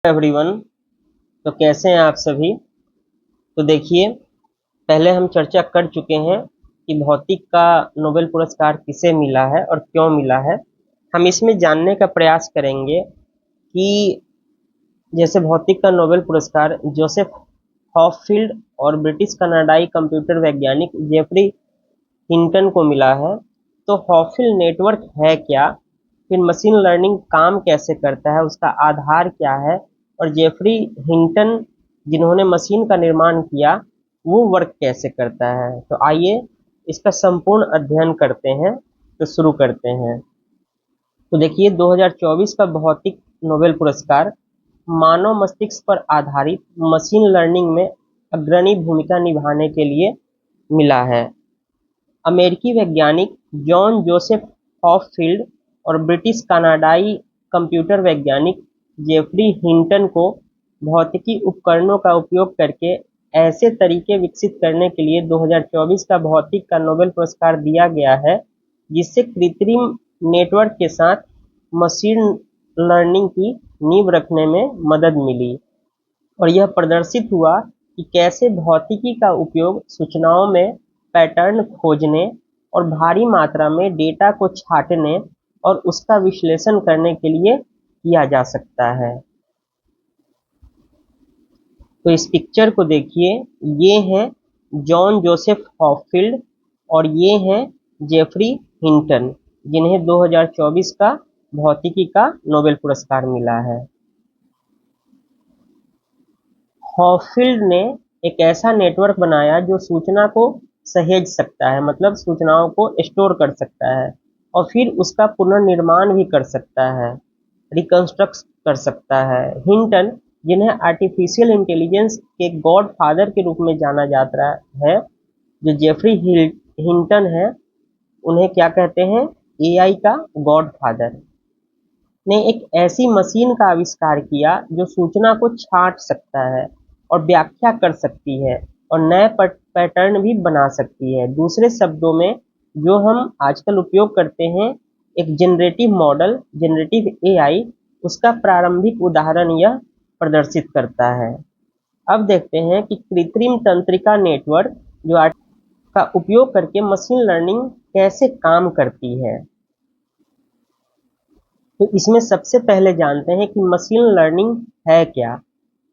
Everyone. तो कैसे हैं आप सभी। तो देखिए, पहले हम चर्चा कर चुके हैं कि भौतिक का नोबेल पुरस्कार किसे मिला है और क्यों मिला है। हम इसमें जानने का प्रयास करेंगे कि जैसे भौतिक का नोबेल पुरस्कार जोसेफ हॉपफील्ड और ब्रिटिश कनाडाई कंप्यूटर वैज्ञानिक जेफरी हिंटन को मिला है। तो हॉपफील्ड नेटवर्क है क्या, फिर मशीन लर्निंग काम कैसे करता है, उसका आधार क्या है, और जेफरी हिंटन जिन्होंने मशीन का निर्माण किया वो वर्क कैसे करता है। तो आइए इसका संपूर्ण अध्ययन करते हैं। तो शुरू करते हैं। तो देखिए, 2024 का भौतिक नोबेल पुरस्कार मानव मस्तिष्क पर आधारित मशीन लर्निंग में अग्रणी भूमिका निभाने के लिए मिला है। अमेरिकी वैज्ञानिक जॉन जोसेफ हॉपफील्ड और ब्रिटिश कनाडाई कंप्यूटर वैज्ञानिक जेफरी हिंटन को भौतिकी उपकरणों का उपयोग करके ऐसे तरीके विकसित करने के लिए 2024 का भौतिक का नोबेल पुरस्कार दिया गया है जिससे कृत्रिम नेटवर्क के साथ मशीन लर्निंग की नींव रखने में मदद मिली। और यह प्रदर्शित हुआ कि कैसे भौतिकी का उपयोग सूचनाओं में पैटर्न खोजने और भारी मात्रा में डेटा को छांटने और उसका विश्लेषण करने के लिए किया जा सकता है। तो इस पिक्चर को देखिए, ये हैं जॉन जोसेफ हॉपफील्ड और ये हैं जेफरी हिंटन, जिन्हें 2024 का भौतिकी का नोबेल पुरस्कार मिला है। हॉपफील्ड ने एक ऐसा नेटवर्क बनाया जो सूचना को सहेज सकता है, मतलब सूचनाओं को स्टोर कर सकता है और फिर उसका पुनर्निर्माण भी कर सकता है, रिकंस्ट्रक्ट कर सकता है। हिंटन, जिन्हें आर्टिफिशियल इंटेलिजेंस के गॉड फादर के रूप में जाना जाता है, जो जेफरी हिंटन है, उन्हें क्या कहते हैं, एआई का गॉड फादर, ने एक ऐसी मशीन का आविष्कार किया जो सूचना को छांट सकता है और व्याख्या कर सकती है और नए पैटर्न भी बना सकती है। दूसरे शब्दों में, जो हम आजकल उपयोग करते हैं, एक जनरेटिव मॉडल, जनरेटिव एआई, उसका प्रारंभिक उदाहरण यह प्रदर्शित करता है। अब देखते हैं कि कृत्रिम तंत्रिका नेटवर्क जो का उपयोग करके मशीन लर्निंग कैसे काम करती है। तो इसमें सबसे पहले जानते हैं कि मशीन लर्निंग है क्या।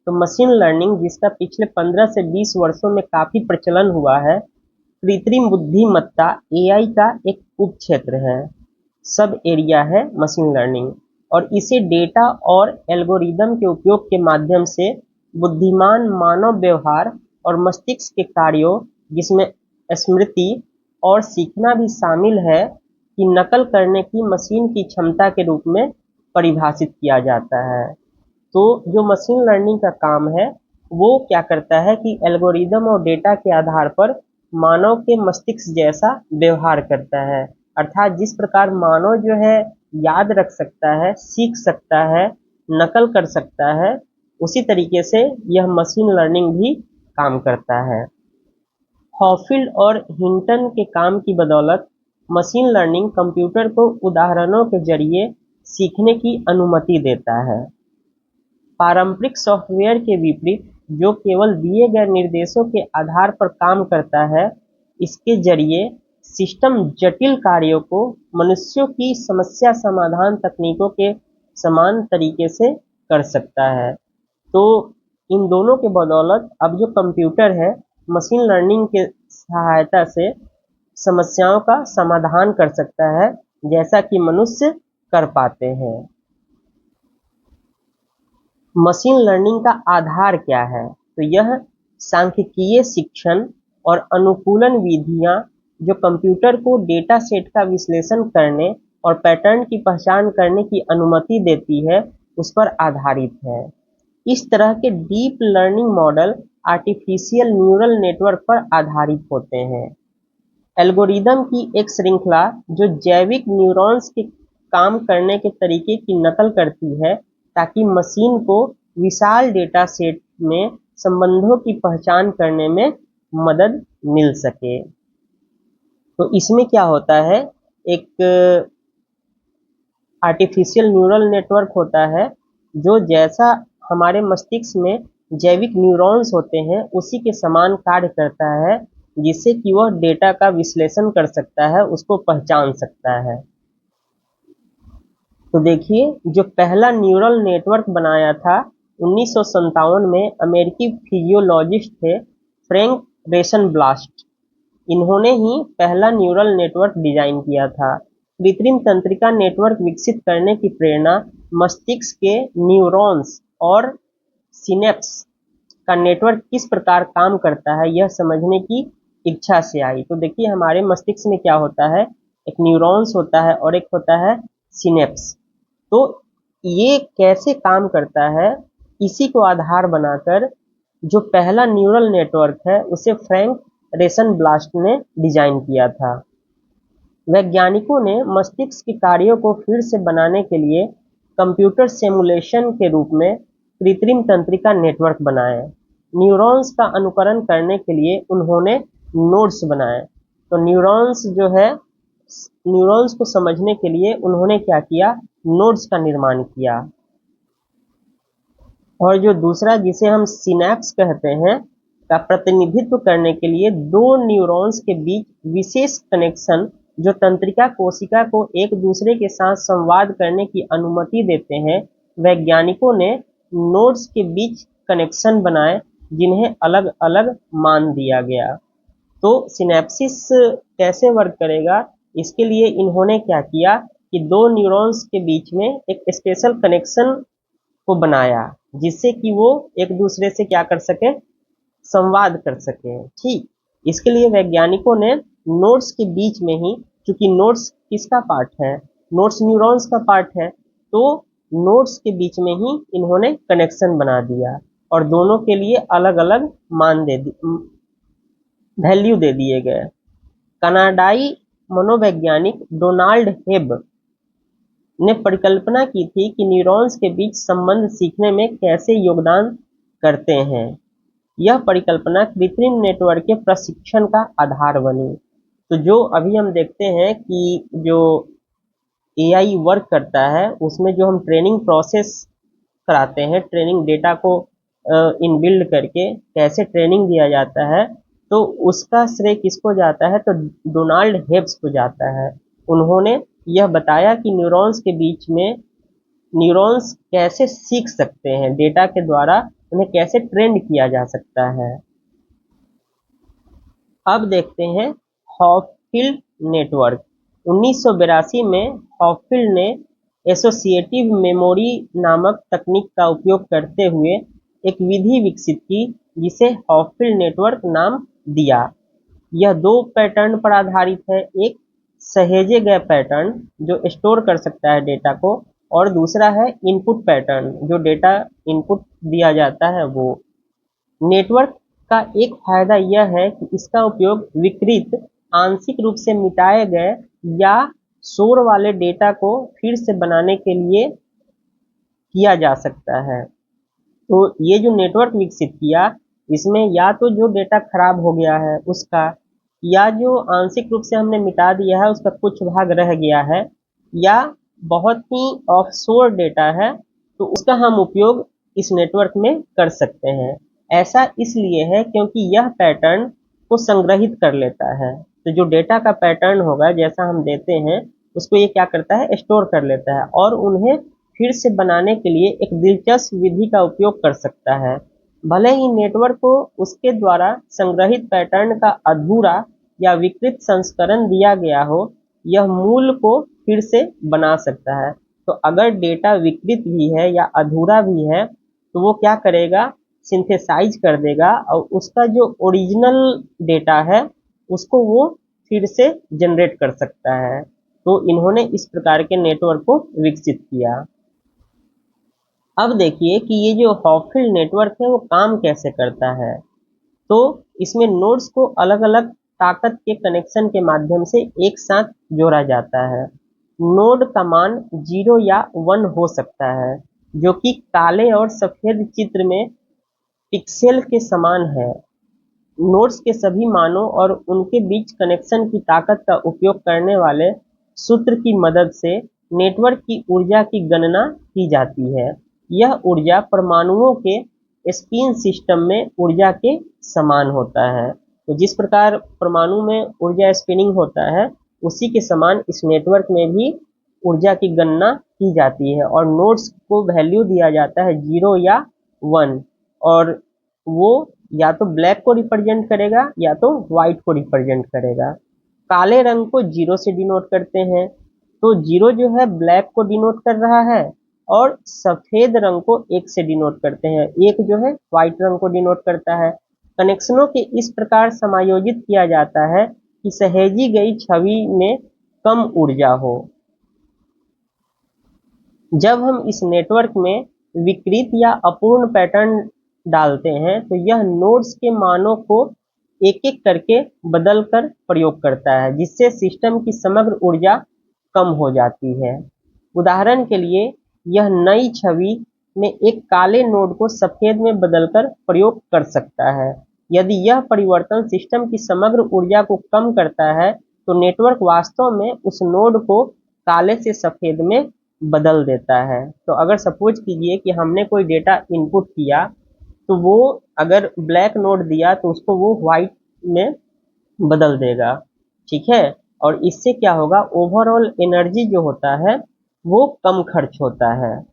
तो मशीन लर्निंग, जिसका पिछले 15 से 20 वर्षों में काफी प्रचलन हुआ है, कृत्रिम बुद्धिमत्ता एआई का एक उपक्षेत्र है, सब एरिया है मशीन लर्निंग, और इसे डेटा और एल्गोरिदम के उपयोग के माध्यम से बुद्धिमान मानव व्यवहार और मस्तिष्क के कार्यों, जिसमें स्मृति और सीखना भी शामिल है, की नकल करने की मशीन की क्षमता के रूप में परिभाषित किया जाता है। तो जो मशीन लर्निंग का काम है वो क्या करता है कि एल्गोरिदम और डेटा के आधार पर मानव के मस्तिष्क जैसा व्यवहार करता है। अर्थात जिस प्रकार मानव जो है याद रख सकता है, सीख सकता है, नकल कर सकता है, उसी तरीके से यह मशीन लर्निंग भी काम करता है। हॉपफील्ड और हिंटन के काम की बदौलत मशीन लर्निंग कंप्यूटर को उदाहरणों के जरिए सीखने की अनुमति देता है। पारंपरिक सॉफ्टवेयर के विपरीत, जो केवल दिए गए निर्देशों के आधार पर काम करता है, इसके जरिए सिस्टम जटिल कार्यों को मनुष्यों की समस्या समाधान तकनीकों के समान तरीके से कर सकता है। तो इन दोनों के बदौलत अब जो कंप्यूटर है, मशीन लर्निंग के सहायता से समस्याओं का समाधान कर सकता है, जैसा कि मनुष्य कर पाते हैं। मशीन लर्निंग का आधार क्या है? तो यह सांख्यिकीय शिक्षण और अनुकूलन विधियां जो कंप्यूटर को डेटा सेट का विश्लेषण करने और पैटर्न की पहचान करने की अनुमति देती है, उस पर आधारित है। इस तरह के deep learning model artificial neural network पर आधारित होते हैं। एल्गोरिदम की एक श्रृंखला जो जैविक न्यूरॉन्स के काम करने के तरीके की नकल करती है, ताकि मशीन को विशाल डेटा सेट में संबंधों की पहचान करने में मदद मिल सके। तो इसमें क्या होता है, एक आर्टिफिशियल न्यूरल नेटवर्क होता है जो जैसा हमारे मस्तिष्क में जैविक न्यूरॉन्स होते हैं उसी के समान कार्य करता है, जिससे कि वह डेटा का विश्लेषण कर सकता है, उसको पहचान सकता है। तो देखिए, जो पहला न्यूरल नेटवर्क बनाया था 1957 में अमेरिकी फिजियोलॉजिस्ट थे फ्रैंक रेसनब्लास्ट। इन्होंने ही पहला न्यूरल नेटवर्क डिजाइन किया था। कृत्रिम तंत्रिका नेटवर्क विकसित करने की प्रेरणा मस्तिष्क के न्यूरॉन्स और सिनेप्स का नेटवर्क किस प्रकार काम करता है यह समझने की इच्छा से आई। तो देखिए, हमारे मस्तिष्क में क्या होता है, एक न्यूरॉन्स होता है और एक होता है सिनेप्स। तो ये कैसे काम करता है, इसी को आधार बनाकर जो पहला न्यूरल नेटवर्क है उसे फ्रैंक रेसनब्लास्ट ने डिजाइन किया था। वैज्ञानिकों ने मस्तिष्क के कार्यों को फिर से बनाने के लिए कंप्यूटर सिमुलेशन के रूप में कृत्रिम तंत्रिका नेटवर्क बनाए। न्यूरॉन्स का अनुकरण करने के लिए उन्होंने नोड्स बनाए। तो न्यूरॉन्स को समझने के लिए उन्होंने क्या किया, नोड्स का निर्माण किया। और जो दूसरा, जिसे हम सिनैप्स कहते हैं, का प्रतिनिधित्व करने के लिए दो न्यूरॉन्स के बीच विशेष कनेक्शन जो तंत्रिका कोशिका को एक दूसरे के साथ संवाद करने की अनुमति देते हैं, वैज्ञानिकों ने नोड्स के बीच कनेक्शन बनाए जिन्हें अलग अलग मान दिया गया। तो सिनेप्सिस कैसे वर्क करेगा, इसके लिए इन्होंने क्या किया कि दो न्यूरॉन्स के बीच में एक स्पेशल कनेक्शन को बनाया, जिससे कि वो एक दूसरे से क्या कर सके, संवाद कर सके। ठीक, इसके लिए वैज्ञानिकों ने नोड्स के बीच में ही, चूंकि नोड्स किसका पार्ट है, नोड्स न्यूरॉन्स का पार्ट है, तो नोड्स के बीच में ही इन्होंने कनेक्शन बना दिया और दोनों के लिए अलग अलग मान वैल्यू दे दिए गए। कनाडाई मनोवैज्ञानिक डोनाल्ड हेब ने परिकल्पना की थी कि न्यूरॉन्स के बीच संबंध सीखने में कैसे योगदान करते हैं। यह परिकल्पना कृत्रिम नेटवर्क के प्रशिक्षण का आधार बनी। तो जो अभी हम देखते हैं कि जो एआई वर्क करता है, उसमें जो हम ट्रेनिंग प्रोसेस कराते हैं, ट्रेनिंग डेटा को इनबिल्ड करके कैसे ट्रेनिंग दिया जाता है, तो उसका श्रेय किसको जाता है, तो डोनाल्ड हेब्स को जाता है। उन्होंने यह बताया कि न्यूरॉन्स के बीच में न्यूरॉन्स कैसे सीख सकते हैं, डेटा के द्वारा उन्हें कैसे ट्रेंड किया जा सकता है। अब देखते हैं हॉपफील्ड नेटवर्क। 1982 में हॉपफील्ड ने एसोसिएटिव मेमोरी नामक तकनीक का उपयोग करते हुए एक विधि विकसित की जिसे हॉपफील्ड नेटवर्क नाम दिया। यह दो पैटर्न पर आधारित है, एक सहेजे गए पैटर्न जो स्टोर कर सकता है डेटा को, और दूसरा है इनपुट पैटर्न जो डेटा इनपुट दिया जाता है वो। नेटवर्क का एक फायदा यह है कि इसका उपयोग विकृत, आंशिक रूप से मिटाए गए या शोर वाले डेटा को फिर से बनाने के लिए किया जा सकता है। तो ये जो नेटवर्क विकसित किया, इसमें या तो जो डेटा खराब हो गया है उसका, या जो आंशिक रूप से हमने मिटा दिया है उसका कुछ भाग रह गया है, या बहुत ही ऑफशोर डेटा है, तो उसका हम उपयोग इस नेटवर्क में कर सकते हैं। ऐसा इसलिए है क्योंकि यह पैटर्न को संग्रहित कर लेता है। तो जो डेटा का पैटर्न होगा, जैसा हम देते हैं, उसको ये क्या करता है, स्टोर कर लेता है और उन्हें फिर से बनाने के लिए एक दिलचस्प विधि का उपयोग कर सकता है। भले ही नेटवर्क को उसके द्वारा संग्रहित पैटर्न का अधूरा या विकृत संस्करण दिया गया हो, यह मूल को फिर से बना सकता है। तो अगर डेटा विकृत भी है या अधूरा भी है, तो वो क्या करेगा, सिंथेसाइज कर देगा और उसका जो ओरिजिनल डेटा है उसको वो फिर से जनरेट कर सकता है। तो इन्होंने इस प्रकार के नेटवर्क को विकसित किया। अब देखिए कि ये जो हॉपफील्ड नेटवर्क है वो काम कैसे करता है। तो इसमें नोड्स को अलग अलग ताकत के कनेक्शन के माध्यम से एक साथ जोड़ा जाता है। नोड का मान 0 या 1 हो सकता है, जो कि काले और सफेद चित्र में पिक्सेल के समान है। नोड्स के सभी मानों और उनके बीच कनेक्शन की ताकत का उपयोग करने वाले सूत्र की मदद से नेटवर्क की ऊर्जा की गणना की जाती है। यह ऊर्जा परमाणुओं के स्पिन सिस्टम में ऊर्जा के समान होता है। तो जिस प्रकार परमाणु में ऊर्जा स्पिनिंग होता है, उसी के समान इस नेटवर्क में भी ऊर्जा की गणना की जाती है और नोड्स को वैल्यू दिया जाता है 0 या 1, और वो या तो ब्लैक को रिप्रेजेंट करेगा या तो व्हाइट को रिप्रेजेंट करेगा। काले रंग को 0 से डिनोट करते हैं, तो 0 जो है ब्लैक को डिनोट कर रहा है और सफेद रंग को 1 से डिनोट करते हैं, 1 जो है व्हाइट रंग को डिनोट करता है। कनेक्शनों के इस प्रकार समायोजित किया जाता है कि सहेजी गई छवि में कम ऊर्जा हो। जब हम इस नेटवर्क में विकृत या अपूर्ण पैटर्न डालते हैं, तो यह नोड्स के मानों को एक एक करके बदल कर प्रयोग करता है, जिससे सिस्टम की समग्र ऊर्जा कम हो जाती है। उदाहरण के लिए, यह नई छवि में एक काले नोड को सफेद में बदलकर प्रयोग कर सकता है। यदि यह परिवर्तन सिस्टम की समग्र ऊर्जा को कम करता है, तो नेटवर्क वास्तव में उस नोड को काले से सफेद में बदल देता है। तो अगर सपोज कीजिए कि हमने कोई डेटा इनपुट किया, तो वो अगर ब्लैक नोड दिया तो उसको वो व्हाइट में बदल देगा, ठीक है। और इससे क्या होगा, ओवरऑल एनर्जी जो होता है वो कम खर्च होता है।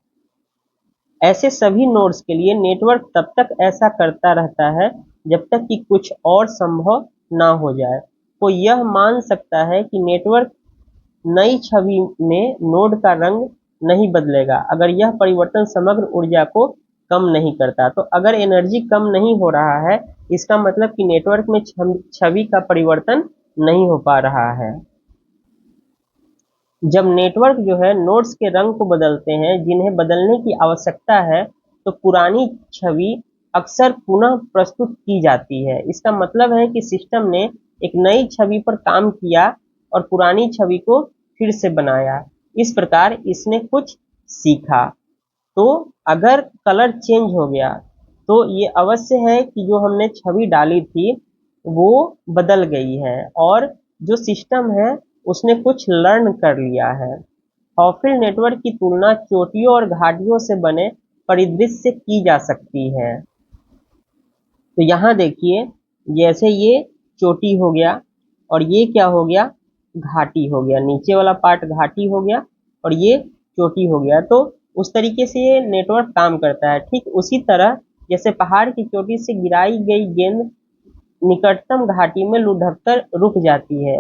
ऐसे सभी नोड्स के लिए नेटवर्क तब तक ऐसा करता रहता है जब तक कि कुछ और संभव ना हो जाए। तो यह मान सकता है कि नेटवर्क नई छवि में नोड का रंग नहीं बदलेगा अगर यह परिवर्तन समग्र ऊर्जा को कम नहीं करता। तो अगर एनर्जी कम नहीं हो रहा है, इसका मतलब कि नेटवर्क में छवि का परिवर्तन नहीं हो पा रहा है। जब नेटवर्क जो है नोड्स के रंग को बदलते हैं जिन्हें बदलने की आवश्यकता है, तो पुरानी छवि अक्सर पुनः प्रस्तुत की जाती है। इसका मतलब है कि सिस्टम ने एक नई छवि पर काम किया और पुरानी छवि को फिर से बनाया। इस प्रकार इसने कुछ सीखा। तो अगर कलर चेंज हो गया, तो ये अवश्य है कि जो हमने छवि डाली थी वो बदल गई है और जो सिस्टम है उसने कुछ लर्न कर लिया है। हॉफिल नेटवर्क की तुलना चोटियों और घाटियों से बने परिदृश्य से की जा सकती है। तो यहाँ देखिए, जैसे ये चोटी हो गया और ये क्या हो गया, घाटी हो गया, नीचे वाला पार्ट घाटी हो गया और ये चोटी हो गया। तो उस तरीके से ये नेटवर्क काम करता है। ठीक उसी तरह जैसे पहाड़ की चोटी से गिराई गई गेंद निकटतम घाटी में लुढ़क कर रुक जाती है,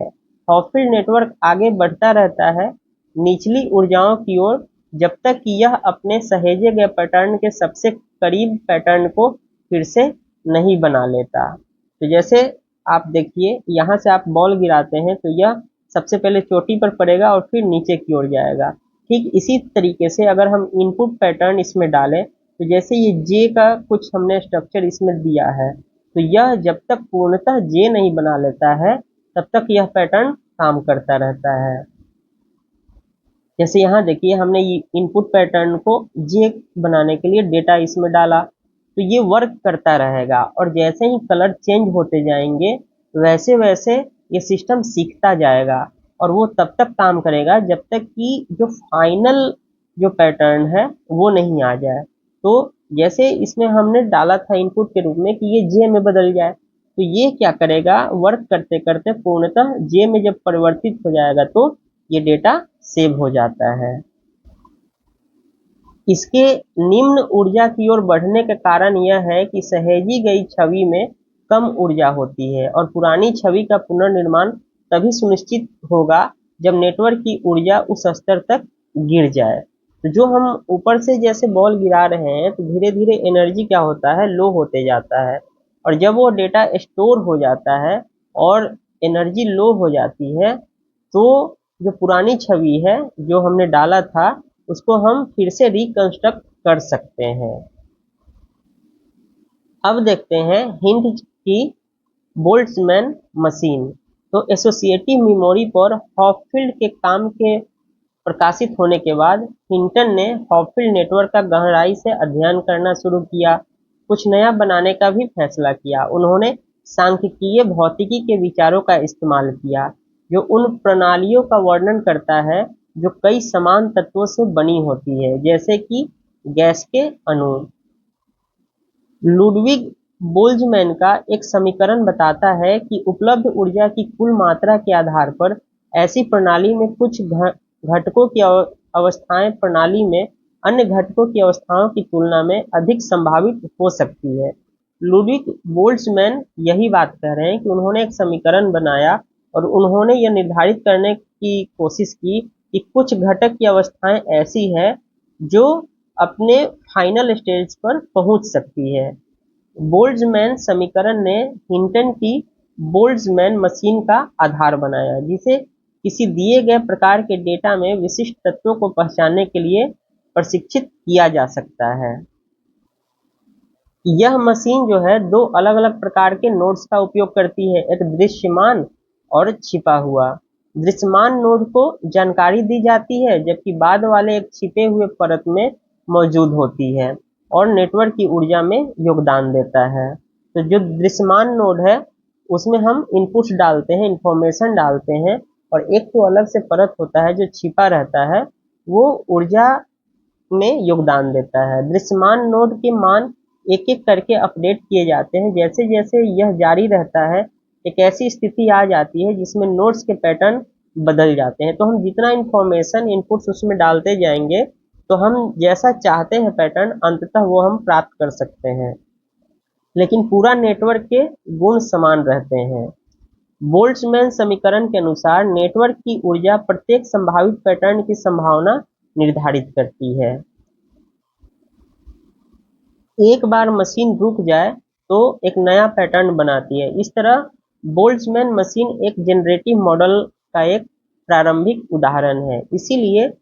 हॉफिल नेटवर्क आगे बढ़ता रहता है निचली ऊर्जाओं की ओर जब तक कि यह अपने सहेजे गए पैटर्न के सबसे करीब पैटर्न को फिर से नहीं बना लेता। तो जैसे आप देखिए, यहाँ से आप बॉल गिराते हैं तो यह सबसे पहले चोटी पर पड़ेगा और फिर नीचे की ओर जाएगा। ठीक इसी तरीके से अगर हम इनपुट पैटर्न इसमें डालें, तो जैसे ये जे का कुछ हमने स्ट्रक्चर इसमें दिया है, तो यह जब तक पूर्णतः जे नहीं बना लेता है तब तक यह पैटर्न काम करता रहता है। जैसे यहाँ देखिए, हमने इनपुट पैटर्न को जे बनाने के लिए डेटा इसमें डाला, तो ये वर्क करता रहेगा और जैसे ही कलर चेंज होते जाएंगे वैसे वैसे ये सिस्टम सीखता जाएगा और वो तब तक काम करेगा जब तक कि जो फाइनल जो पैटर्न है वो नहीं आ जाए। तो जैसे इसमें हमने डाला था इनपुट के रूप में कि ये जे में बदल जाए, तो ये क्या करेगा, वर्क करते करते पूर्णतः जे में जब परिवर्तित हो जाएगा तो ये डेटा सेव हो जाता है। इसके निम्न ऊर्जा की ओर बढ़ने का कारण यह है कि सहेजी गई छवि में कम ऊर्जा होती है और पुरानी छवि का पुनर्निर्माण तभी सुनिश्चित होगा जब नेटवर्क की ऊर्जा उस स्तर तक गिर जाए। तो जो हम ऊपर से जैसे बॉल गिरा रहे हैं तो धीरे धीरे एनर्जी क्या होता है, लो होते जाता है, और जब वो डेटा स्टोर हो जाता है और एनर्जी लो हो जाती है, तो जो पुरानी छवि है जो हमने डाला था उसको हम फिर से रिकंस्ट्रक्ट कर सकते हैं। अब देखते हैं हिंट की बोल्ट्जमैन मशीन। तो एसोसिएटिव मेमोरी पर हॉपफील्ड के काम के प्रकाशित होने के बाद हिंटन ने हॉपफील्ड नेटवर्क का गहराई से अध्ययन करना शुरू किया, कुछ नया बनाने का भी फैसला किया। उन्होंने सांख्यिकीय भौतिकी के विचारों का इस्तेमाल किया जो उन प्रणालियों का वर्णन करता है जो कई समान तत्वों से बनी होती है, जैसे कि गैस के अणु। लुडविग बोल्ट्जमैन का एक समीकरण बताता है कि उपलब्ध ऊर्जा की कुल मात्रा के आधार पर ऐसी प्रणाली में कुछ घटकों की अवस्थाएं प्रणाली में अन्य घटकों की अवस्थाओं की तुलना में अधिक संभावित हो सकती है। लुडविग बोल्ट्जमैन यही बात कह रहे हैं कि उन्होंने एक समीकरण बनाया और उन्होंने यह निर्धारित करने की कोशिश की कि कुछ घटक की अवस्थाएं ऐसी है जो अपने फाइनल स्टेज पर पहुंच सकती है। बोल्ट्जमैन समीकरण ने हिंटन की बोल्ट्जमैन मशीन का आधार बनाया, जिसे किसी दिए गए प्रकार के डेटा में विशिष्ट तत्वों को पहचानने के लिए प्रशिक्षित किया जा सकता है। यह मशीन जो है दो अलग अलग प्रकार के नोड्स का उपयोग करती है, एक दृश्यमान और छिपा हुआ। दृश्यमान नोड को जानकारी दी जाती है, जबकि बाद वाले एक छिपे हुए परत में मौजूद होती है और नेटवर्क की ऊर्जा में योगदान देता है। तो जो दृश्यमान नोड है उसमें हम इनपुट्स डालते हैं, इंफॉर्मेशन डालते हैं, और एक तो अलग से परत होता है जो छिपा रहता है, वो ऊर्जा में योगदान देता है। दृश्यमान नोड के मान एक एक करके अपडेट किए जाते हैं। जैसे जैसे यह जारी रहता है, एक ऐसी स्थिति आ जाती है जिसमें नोड्स के पैटर्न बदल जाते हैं। तो हम जितना इंफॉर्मेशन इनपुट्स उसमें डालते जाएंगे, तो हम जैसा चाहते हैं पैटर्न अंततः वो हम प्राप्त कर सकते हैं, लेकिन पूरा नेटवर्क के गुण समान रहते हैं। बोल्ट्जमैन समीकरण के अनुसार नेटवर्क की ऊर्जा प्रत्येक संभावित पैटर्न की संभावना निर्धारित करती है। एक बार मशीन रुक जाए तो एक नया पैटर्न बनाती है। इस तरह बोल्ट्जमैन मशीन एक जनरेटिव मॉडल का एक प्रारंभिक उदाहरण है। इसीलिए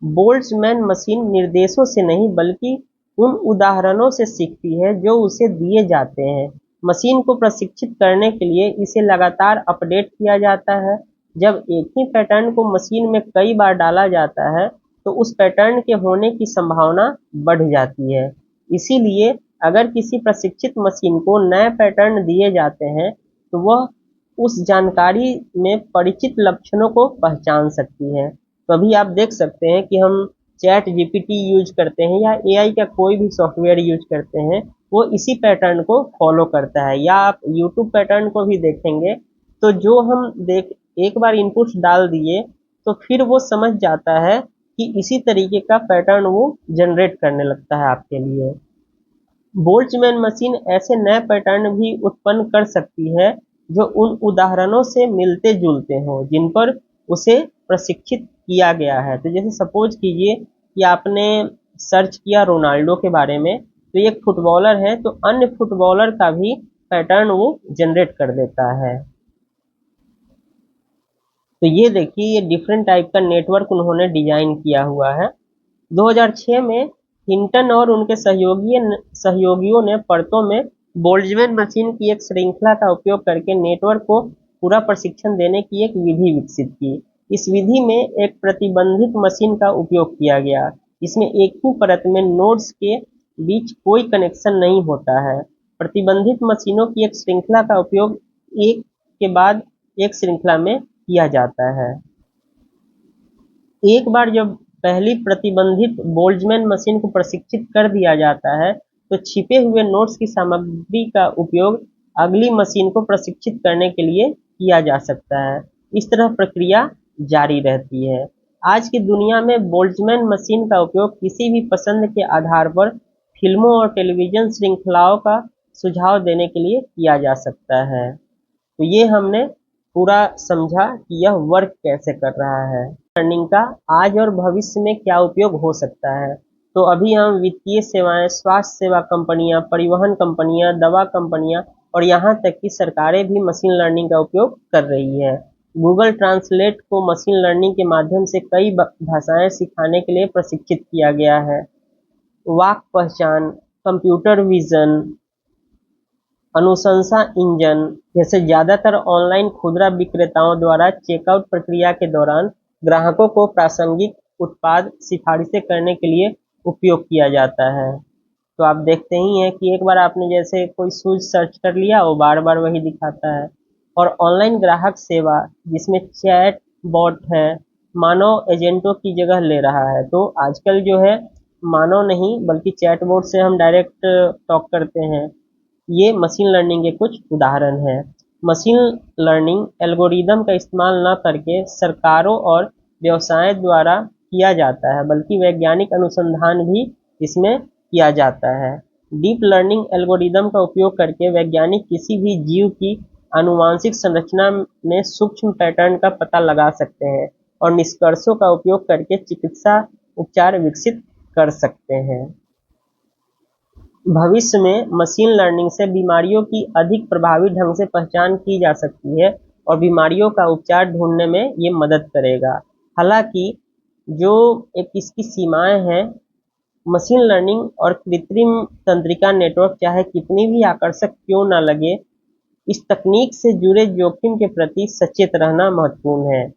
बोल्ट्जमैन मशीन निर्देशों से नहीं बल्कि उन उदाहरणों से सीखती है जो उसे दिए जाते हैं। मशीन को प्रशिक्षित करने के लिए इसे लगातार अपडेट किया जाता है। जब एक ही पैटर्न को मशीन में कई बार डाला जाता है तो उस पैटर्न के होने की संभावना बढ़ जाती है। इसीलिए अगर किसी प्रशिक्षित मशीन को नए पैटर्न दिए जाते हैं तो वह उस जानकारी में परिचित लक्षणों को पहचान सकती है। तो अभी आप देख सकते हैं कि हम चैट जीपीटी यूज करते हैं या एआई का कोई भी सॉफ्टवेयर यूज करते हैं, वो इसी पैटर्न को फॉलो करता है। या आप यूट्यूब पैटर्न को भी देखेंगे तो जो हम देख एक बार इनपुट्स डाल दिए तो फिर वो समझ जाता है कि इसी तरीके का पैटर्न वो जनरेट करने लगता है आपके लिए। बोल्ट्जमैन मशीन ऐसे नए पैटर्न भी उत्पन्न कर सकती है जो उन उदाहरणों से मिलते जुलते हों जिन पर उसे प्रशिक्षित किया गया है। तो जैसे सपोज कीजिए कि आपने सर्च किया रोनाल्डो के बारे में, तो एक फुटबॉलर है तो अन्य फुटबॉलर का भी पैटर्न वो जनरेट कर देता है। तो ये देखिए, ये डिफरेंट टाइप का नेटवर्क उन्होंने डिजाइन किया हुआ है। 2006 में हिंटन और उनके सहयोगियों ने परतों में बोल्ट्जमैन मशीन की एक श्रृंखला का उपयोग करके नेटवर्क को पूरा प्रशिक्षण देने की एक विधि विकसित की। इस विधि में एक प्रतिबंधित मशीन का उपयोग किया गया, जिसमें एक ही परत में नोड्स के बीच कोई कनेक्शन नहीं होता है। प्रतिबंधित मशीनों की एक श्रृंखला का उपयोग एक के बाद एक श्रृंखला में किया जाता है। एक बार जब पहली प्रतिबंधित बोल्ट्जमैन मशीन को प्रशिक्षित कर दिया जाता है तो छिपे हुए नोड्स की सामग्री का उपयोग अगली मशीन को प्रशिक्षित करने के लिए किया जा सकता है। इस तरह प्रक्रिया जारी रहती है। आज की दुनिया में बोल्ट्जमैन मशीन का उपयोग किसी भी पसंद के आधार पर फिल्मों और टेलीविजन श्रृंखलाओं का सुझाव देने के लिए किया जा सकता है। तो ये हमने पूरा समझा कि यह वर्क कैसे कर रहा है। लर्निंग का आज और भविष्य में क्या उपयोग हो सकता है। तो अभी हम वित्तीय सेवाएं, स्वास्थ्य सेवा कंपनियां, परिवहन कंपनियां, दवा कंपनियां और यहाँ तक कि सरकारें भी मशीन लर्निंग का उपयोग कर रही है। गूगल ट्रांसलेट को मशीन लर्निंग के माध्यम से कई भाषाएं सिखाने के लिए प्रशिक्षित किया गया है। वाक् पहचान, कंप्यूटर विजन, अनुशंसा इंजन जैसे ज्यादातर ऑनलाइन खुदरा विक्रेताओं द्वारा चेकआउट प्रक्रिया के दौरान ग्राहकों को प्रासंगिक उत्पाद सिफारिशें करने के लिए उपयोग किया जाता है। तो आप देखते ही हैं कि एक बार आपने जैसे कोई शूज सर्च कर लिया, वो बार बार वही दिखाता है। और ऑनलाइन ग्राहक सेवा जिसमें चैट बॉट है, मानव एजेंटों की जगह ले रहा है। तो आजकल जो है मानव नहीं बल्कि चैटबॉट से हम डायरेक्ट टॉक करते हैं। ये मशीन लर्निंग के कुछ उदाहरण हैं। मशीन लर्निंग एल्गोरिदम का इस्तेमाल न करके सरकारों और व्यवसाय द्वारा किया जाता है, बल्कि वैज्ञानिक अनुसंधान भी इसमें किया जाता है। डीप लर्निंग एल्गोरिदम का उपयोग करके वैज्ञानिक किसी भी जीव की आनुवांशिक संरचना में सूक्ष्म पैटर्न का पता लगा सकते हैं और निष्कर्षों का उपयोग करके चिकित्सा उपचार विकसित कर सकते हैं। भविष्य में मशीन लर्निंग से बीमारियों की अधिक प्रभावी ढंग से पहचान की जा सकती है और बीमारियों का उपचार ढूंढने में ये मदद करेगा। हालांकि जो एक इसकी सीमाएं हैं, मशीन लर्निंग और कृत्रिम तंत्रिका नेटवर्क चाहे कितनी भी आकर्षक क्यों न लगे, इस तकनीक से जुड़े जोखिम के प्रति सचेत रहना महत्वपूर्ण है,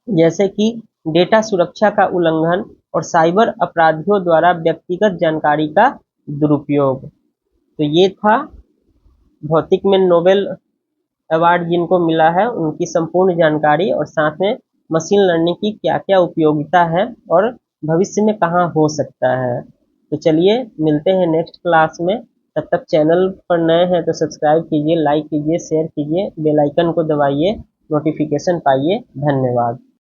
जैसे कि डेटा सुरक्षा का उल्लंघन और साइबर अपराधियों द्वारा व्यक्तिगत जानकारी का दुरुपयोग। तो ये था भौतिक में नोबेल अवार्ड जिनको मिला है उनकी संपूर्ण जानकारी, और साथ में मशीन लर्निंग की क्या क्या उपयोगिता है और भविष्य में कहाँ हो सकता है। तो चलिए मिलते हैं नेक्स्ट क्लास में। तब तक चैनल पर नए हैं तो सब्सक्राइब कीजिए, लाइक कीजिए, शेयर कीजिए, बेल आइकन को दबाइए, नोटिफिकेशन पाइए। धन्यवाद।